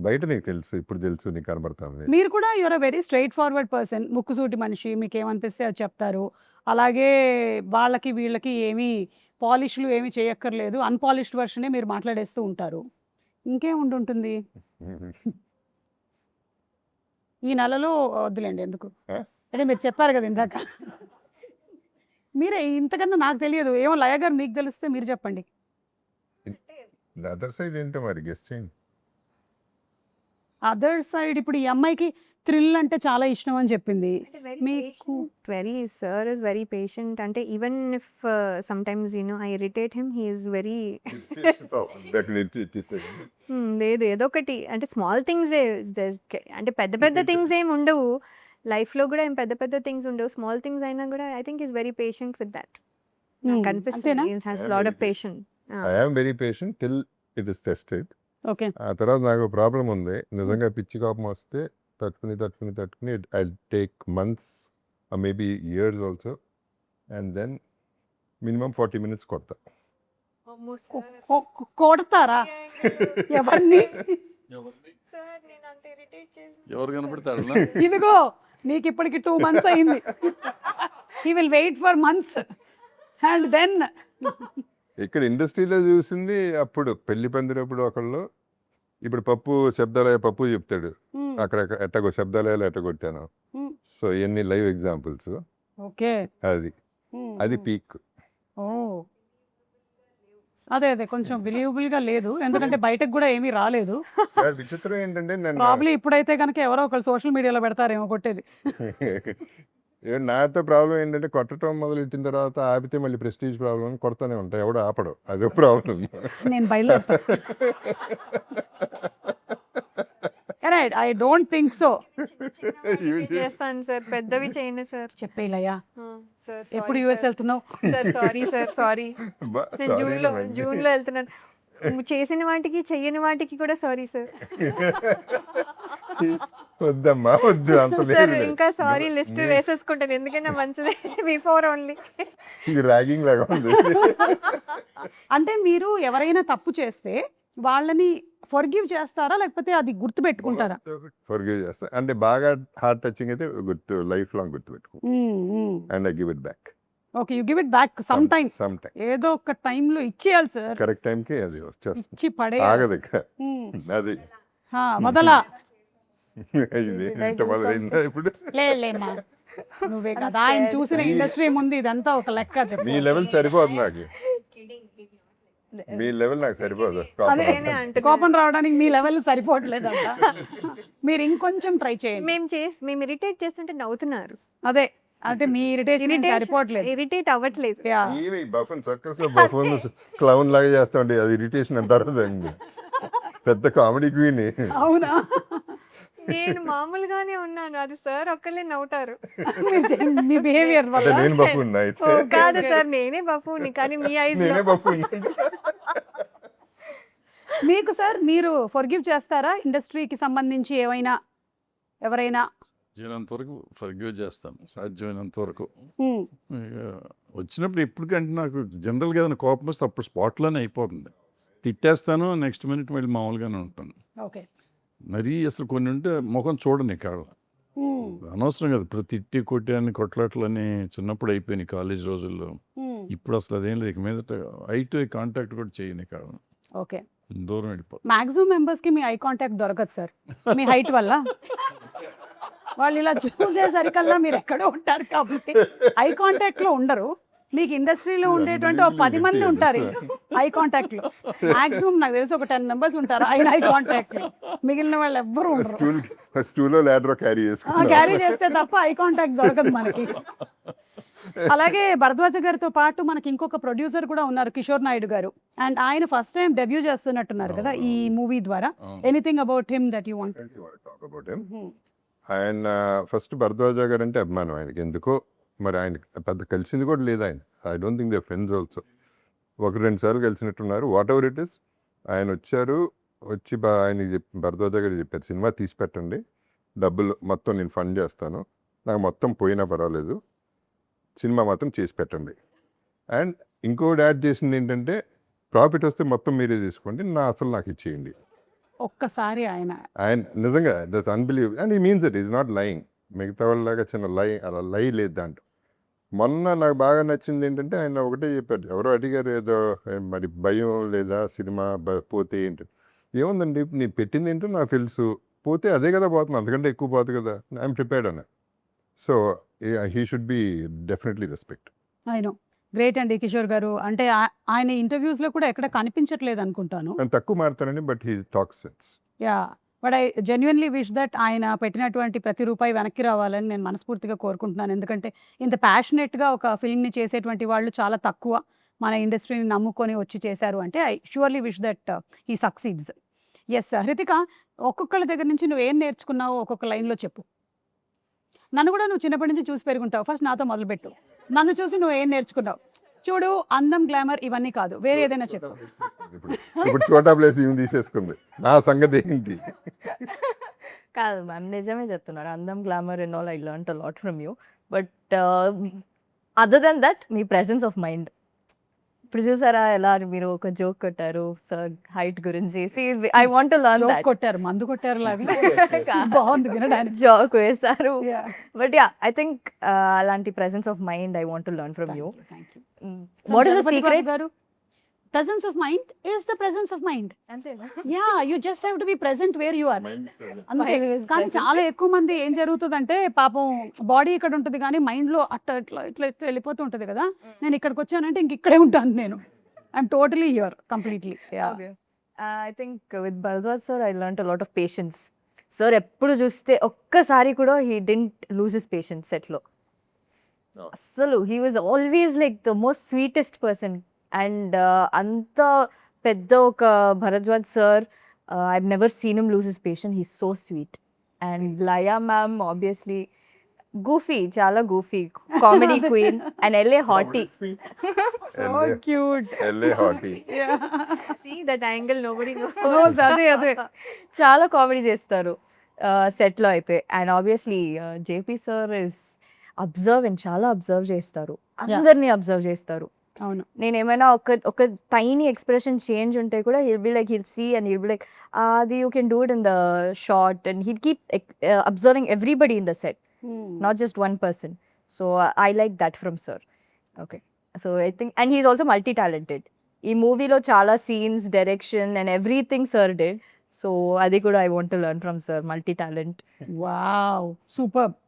బయట నీకు తెలుసు, ఇప్పుడు తెలుసు, నీకు కనబడుతుంది. మీరు కూడా you are a very straightforward person. ముక్కుసూటి మనిషి, మీకు ఏమనిపిస్తే అది చెప్తారు. అలాగే వాళ్ళకి వీళ్ళకి ఏమీ పాలిష్లు ఏమీ చేయక్కర్లేదు, అన్పాలిష్డ్ వర్షనే మీరు మాట్లాడేస్తూ ఉంటారు. ఇంకేం ఉండుంటుంది ఈ నెలలో? వద్దులేండి, ఎందుకు ఆ? అంటే మీరు చెప్పారు కదా ఇందాక. మీరే ఇంతకన్నా నాకు తెలియదు. ఏమో లయ గారు మీకు తెలిస్తే మీరు చెప్పండి. అదర్ సైడ్ ఏంటో మరి గెస్ట్ చేయండి. అదర్ సైడ్ ఇప్పుడు ఈ అమ్మాయికి థ్రిల్ అంటే చాలా ఇష్టం అని చెప్పింది. Very మీకు patient, very sir is very patient. And even if sometimes I irritate him, he is very లేదు ఏదో ఒకటి అంటే స్మాల్ థింగ్స్ అంటే పెద్ద పెద్ద థింగ్స్ ఏమి ఉండవు లైఫ్లో కూడా ఏం పెద్ద పెద్ద థింగ్స్ ఉండవు స్మాల్ థింగ్స్ అయినా కూడా I think is very patient with that కనిపిస్తుంది has lot of patient. I am very patient till it is tested. Okay. ఆ తర్వాత నాకు ప్రాబ్లం ఉంది, నిజంగా పిచ్చి కోపం వస్తే తట్టుకుని I take months maybe years also, and then minimum 40 minutes కొడతా. కొడతారా ఎవరిని? ఎవరు కనపడతాడు ఇదిగో నీకు ఇప్పటికి 2 months అయింది. He will wait for months and then ఇక్కడ ఇండస్ట్రీలో చూసింది అప్పుడు పెళ్లి పందిరప్పుడు ఒకళ్ళు, ఇప్పుడు పప్పు శబ్దాలయ పప్పు చెప్తాడు, అక్కడ ఎట్టగో శబ్దాలయాలు ఎట్టగొట్టాను. సో ఇవన్నీ లైవ్ ఎగ్జాంపుల్స్. ఓకే. అది పీక్. ఓ అదే అదే కొంచెం బిలీవబుల్ గా లేదు, ఎందుకంటే బయటకు కూడా ఏమీ రాలేదు. విచిత్రం ఏంటంటే నేను ప్రాబ్లీ ఇప్పుడైతే కనుక ఎవరో ఒకళ్ళు సోషల్ మీడియాలో పెడతారేమో కొట్టేది. నాతో ప్రాబ్లం ఏంటంటే కొట్టడం మొదలెట్టిన తర్వాత ఆపితే మళ్ళీ ప్రెస్టీజ్ ప్రాబ్లం అని కొడతానే ఉంటాయి, ఎవడో ఆపడం, అదో ప్రాబ్లం. నేను బయలుదేరుతా. Right, I don't think so. చేస్తాను సార్, పెద్దవి చేయండి సార్. చెప్పేలయ్యా, సార్ ఎప్పుడు యూఎస్ వెళ్తున్నావు? సార్ సారీ సార్ సారీ, నేను జూన్లో వెళ్తున్నాను. చేసిన వాటికి చెయ్యని వాటికి కూడా సారీ సార్. వద్దమ్మా వద్దు, అంత సార్ లేదు. ఇంకా సారీ లిస్ట్ వేసేసుకుంటాను, ఎందుకంటే మంచిది బిఫోర్ ఓన్లీ. ఇది ర్యాగింగ్ లాగా ఉంది. అంటే మీరు ఎవరైనా తప్పు చేస్తే వాళ్ళని ఫర్గివ్ చేస్తారా, లేకపోతే అది గుర్తు పెట్టుకుంటారా? ఫర్గివ్ చేస్తా, అంటే బాగా హార్ట్ టచింగ్ అయితే గుర్తు, లైఫ్ లాంగ్ గుర్తు పెట్టుకో, and I give it back. Okay, you give it back some time. ఏదో ఒక టైంలో ఇచ్చేయాలి సార్, కరెక్ట్ టైంకి అది వచ్చేస్తుంది, ఇచ్చి పడే ఆగదు ఇక. అది వదలా. ఇది ఇంత మొదలైందా ఇప్పుడు? లేమ్మా, నువ్వే కదా ఆయన చూసిన ఇండస్ట్రీ ముందు ఇదంతా ఒక లెక్క. చెప్పు. మీ లెవెల్ సరిపోదు నాకు, మీ లెవెల్ నాకు సరిపోదు. కోపం రావడానికి మీ లెవెల్ సరిపోవట్లేదంట. మీరు ఇంకొంచెం ట్రై చేయండి. మేము ఇరిటేట్ చేస్తుంటే నవ్వుతున్నారు. అదే అంటే మీ ఇరిటేషన్ సరిపోవట్లేదు, ఇరిటేట్ అవ్వట్లేదు. బఫన్ సర్కస్ లో బఫన్ క్లౌన్ లాగా చేస్తాండి, అది ఇరిటేషన్ అంటారు దాన్ని. పెద్ద కామెడీ క్వీన్. అవునా? నేను మామూలుగానే ఉన్నాను, అది సార్ ఒక్కళ్ళే నవ్వుతారు. మీ బిహేవియర్ వల్ల. నేను బఫూన్ అయితే కాదు సార్, నేనే బఫూని, కానీ మీ ఐస్ నేనే బఫూన్. మీకు సార్ మీరు ఫర్గివ్ చేస్తారా ఇండస్ట్రీకి సంబంధించి ఏమైనా ఎవరైనా? సాధ్యమైనంత వరకు ఫర్గివ్ చేస్తాను, సాధ్యమైనంత వరకు. వచ్చినప్పుడు ఎప్పటికంటే నాకు జనరల్గా ఏదైనా కోపం వస్తే అప్పుడు స్పాట్లోనే అయిపోతుంది, తిట్టేస్తాను, నెక్స్ట్ మినిట్ మళ్ళీ మామూలుగానే ఉంటాను. ఓకే. మరీ అసలు కొన్ని ఉంటే ముఖం చూడని కాదు, అనవసరం కదా ప్రతి తిట్టి కొట్టాన్ని కొట్లాట్లని చిన్నప్పుడు అయిపోయినాయి కాలేజ్ రోజుల్లో. ఇప్పుడు అసలు అదేం లేదు, ఇక మీదట ఐ టు ఐ కాంటాక్ట్ కూడా చేయని కాదు. ఓకే, దూరం వెళ్ళిపోతుంది. మాక్సిమం మెంబర్స్ కి మీ ఐ కాంటాక్ట్ దొరకదు సార్, మీ హైట్ వల్ల. వాళ్ళు ఇలా చూసేసరికల్లా మీరు ఎక్కడో ఉంటారు కాబట్టి ఐ కాంటాక్ట్ లో ఉండరు. మీకు ఇండస్ట్రీలో ఉండేటువంటి ఒక 10 మంది ఉంటారు ఐ కాంటాక్ట్ లో, మాక్సిమం నాకు తెలిసి ఒక 10 members ఉంటారు ఆయన ఐ కాంటాక్ట్ లో, మిగిలిన వాళ్ళు ఎవ్వరు ఉండరు. స్టూల్లో ల్యాడర్ క్యారీ చేస్తే తప్ప ఐ కాంటాక్ట్ దొరకదు మనకి. అలాగే భరద్వాజ గారితో పాటు మనకి ఇంకొక ప్రొడ్యూసర్ కూడా ఉన్నారు, కిషోర్ నాయుడు గారు, అండ్ ఆయన ఫస్ట్ టైం డెబ్యూ చేస్తున్నట్టున్నారు కదా ఈ మూవీ ద్వారా. Anything about him that you want talk about him? ఆయన ఫస్ట్ భరద్వాజ గారు అంటే అభిమానం ఆయనకి, ఎందుకో మరి ఆయన పెద్ద కలిసింది కూడా లేదు ఆయన. I don't think they friends also. 1-2 సార్లు కలిసినట్టున్నారు. వాట్ ఎవర్ ఇట్ ఇస్, ఆయన వచ్చారు, వచ్చి ఆయన భరద్వాజ గారు చెప్పారు, సినిమా తీసి పెట్టండి, డబ్బులు మొత్తం నేను ఫండ్ చేస్తాను, నాకు మొత్తం పోయినా పర్వాలేదు, సినిమా మాత్రం చేసి పెట్టండి. అండ్ ఇంకోటి యాడ్ చేసింది ఏంటంటే, ప్రాఫిట్ వస్తే మొత్తం మీరే తీసుకోండి, అసలు నాకు ఇచ్చేయండి. ఒక్కసారి ఆయన ఆయన నిజంగా దట్స్ అన్బిలీవ్ అండ్ ఈ means it is not lying. మిగతా వాళ్ళలాగా చిన్న అలా లై లేదు దాంట్లో. మొన్న నాకు బాగా నచ్చింది ఏంటంటే ఆయన ఒకటే చెప్పారు, ఎవరో అడిగారు ఏదో మరి భయం లేదా సినిమా పోతే ఏంటి, ఏముందండి నీ పెట్టింది ఏంటో నాకు తెలుసు, పోతే అదే కదా పోతుంది, అంతకంటే ఎక్కువ పోతుంది కదా, ఐఎమ్ ప్రిపేర్డ్ అన్న. So he should be definitely respect. ఆయన గ్రేట్ అండి కిషోర్ గారు. అంటే ఆయన ఇంటర్వ్యూస్లో కూడా ఎక్కడ కనిపించట్లేదు అనుకుంటాను. నేను తక్కువ మారుతానని but he talks sense. Yeah, but I genuinely wish that ఆయన పెట్టినటువంటి ప్రతి రూపాయి వెనక్కి రావాలని నేను మనస్ఫూర్తిగా కోరుకుంటున్నాను. ఎందుకంటే ఇంత ప్యాషనెట్గా ఒక ఫిల్మ్ని చేసేటువంటి వాళ్ళు చాలా తక్కువ మన ఇండస్ట్రీని నమ్ముకొని వచ్చి చేశారు అంటే I surely wish that he succeeds. Yes Hrithika, ఒక్కొక్కళ్ళ దగ్గర నుంచి నువ్వు ఏం నేర్చుకున్నావో ఒక్కొక్క లైన్లో చెప్పు. నన్ను కూడా నువ్వు చిన్నప్పటి నుంచి చూసి పెరుగుంటావు, ఫస్ట్ నాతో మొదలుపెట్టు. నన్ను చూసి నువ్వు ఏం నేర్చుకున్నావు? చూడు, అందం, గ్లామర్ ఇవన్నీ కాదు, వేరే ఏదైనా చెప్పు. ఇప్పుడు చోటా ప్లేస్ ఏమి తీసేసుకుంది, నా సంగతి ఏంటి? కాదు మ్యామ్, నిజమే చెప్తున్నారు. అందం, glamour and all I learn a lot from you. But other than that మీ ప్రెసెన్స్ ఆఫ్ మైండ్. ఇప్పుడు చూసారా ఎలా మీరు ఒక జోక్ కొట్టారు సార్ హైట్ గురించి. I want to learn joke that. కొట్టారు, మందు కొట్టారు లాగా బాగుంది వినడానికి. జోక్ వేశారు. Yeah. But yeah, I think అలాంటి presence of mind I want to learn from you. Thank you. What is the Jagapathi Babu secret? Garu, presence of mind is the presence of mind. అంతేనా? Yeah, you just have to be present where you are. అంతే. Mind is కానీ present. చాలా ఎక్కువ మంది ఏం జరుగుతుందంటే పాపం body ఇక్కడ ఉంటుంది కానీ మైండ్లో అట్లా ఇట్లా ఇట్లా ఇట్లా వెళ్ళిపోతూ ఉంటుంది కదా. నేను ఇక్కడికి వచ్చానంటే ఇంక ఇక్కడే ఉంటాను నేను. I'm totally here completely. I think with Bharadwaj sir I learn a lot of patience. Sir ఎప్పుడు చూస్తే ఒక్కసారి కూడా he didn't lose his patience సెట్లో. అస్సలు he was always like the most sweetest person. And అంత పెద్ద ఒక Bharadwaj sir, I've never seen him lose his patience. He so sweet. And Laya ma'am obviously goofy, చాలా goofy, comedy queen and LA hottie. So cute. LA hottie. See that angle nobody knows. అదే అదే చాలా comedy చేస్తారు సెట్లో అయితే. And obviously JP sir is observe, చాలా observe చేస్తారు, అందరినీ అబ్జర్వ్ చేస్తారు. అవును. నేను ఏమైనా ఒక టైనీ ఎక్స్ప్రెషన్ చేంజ్ ఉంటే కూడా he'll be like, he'll see and he'll be like అది you can do it in the short. And he'll keep observing everybody in the set, not just one person. So I like that from sir. Okay, so I think, and he's also multi-talented. Ee movie lo chala scenes, direction and everything sir did. So adi kuda I want to learn from sir, multi-talent. Wow, super.